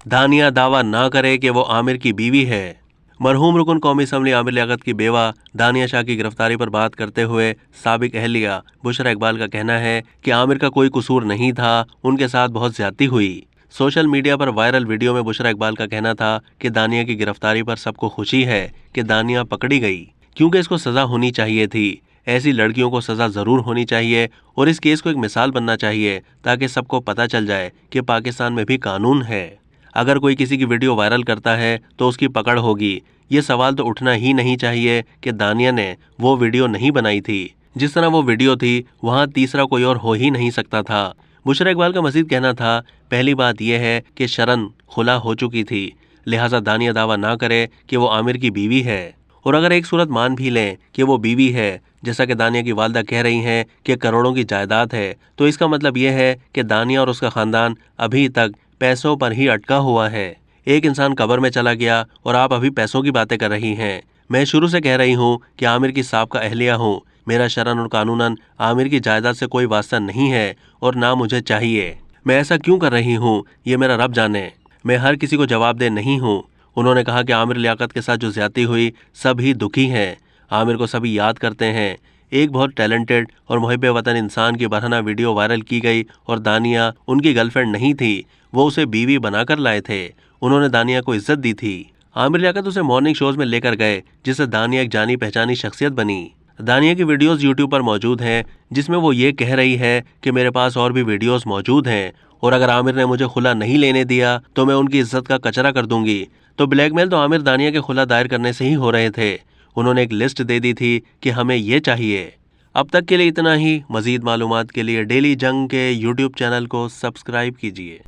दानिया दावा ना करे कि वो आमिर की बीवी है। मरहूम रुकन कौमी असम्बली आमिर लियाकत की बेवा दानिया शाह की गिरफ्तारी पर बात करते हुए साबिक अहलिया बुशरा इकबाल का कहना है कि आमिर का कोई कसूर नहीं था, उनके साथ बहुत ज्यादती हुई। सोशल मीडिया पर वायरल वीडियो में बुशरा इकबाल का कहना था कि दानिया की गिरफ्तारी पर सबको खुशी है कि दानिया पकड़ी गई, क्योंकि इसको सजा होनी चाहिए थी। ऐसी लड़कियों को सजा जरूर होनी चाहिए और इस केस को एक मिसाल बनना चाहिए ताकि सबको पता चल जाए कि पाकिस्तान में भी कानून है। अगर कोई किसी की वीडियो वायरल करता है तो उसकी पकड़ होगी। ये सवाल तो उठना ही नहीं चाहिए कि दानिया ने वो वीडियो नहीं बनाई थी। जिस तरह वो वीडियो थी वहाँ तीसरा कोई और हो ही नहीं सकता था। बुशरा इकबाल का मजीद कहना था, पहली बात यह है कि शरन खुला हो चुकी थी, लिहाजा दानिया दावा ना करे कि वो आमिर की बीवी है। और अगर एक सूरत मान भी लें कि वो बीवी है, जैसा कि दानिया की वालदा कह रही हैं कि करोड़ों की जायदाद है, तो इसका मतलब यह है कि दानिया और उसका खानदान अभी तक पैसों पर ही अटका हुआ है। एक इंसान कब्र में चला गया और आप अभी पैसों की बातें कर रही हैं। मैं शुरू से कह रही हूँ कि आमिर की साबका अहलिया हूँ। मेरा शरन और कानूनन आमिर की जायदाद से कोई वास्ता नहीं है और ना मुझे चाहिए। मैं ऐसा क्यों कर रही हूँ ये मेरा रब जाने। मैं हर किसी को जवाबदेह नहीं हूँ। उन्होंने कहा कि आमिर लियाकत के साथ जो ज्यादती हुई सभी दुखी हैं। आमिर को सभी याद करते हैं। एक बहुत टैलेंटेड और मुहिब वतन इंसान की बरहना वीडियो वायरल की गई और दानिया उनकी गर्लफ्रेंड नहीं थी, वो उसे बीवी बनाकर लाए थे। उन्होंने दानिया को इज्जत दी थी। आमिर लियाकत उसे मॉर्निंग शोज में लेकर गए, जिससे दानिया एक जानी पहचानी शख्सियत बनी। दानिया की वीडियोस यूट्यूब पर मौजूद हैं, जिसमें वो ये कह रही है कि मेरे पास और भी वीडियोस मौजूद हैं और अगर आमिर ने मुझे खुला नहीं लेने दिया तो मैं उनकी इज्जत का कचरा कर दूंगी। तो ब्लैकमेल तो आमिर दानिया के खुला दायर करने से ही हो रहे थे। उन्होंने एक लिस्ट दे दी थी कि हमें ये चाहिए। अब तक के लिए इतना ही। मजीद मालूमात के लिए डेली जंग के यूट्यूब चैनल को सब्सक्राइब कीजिए।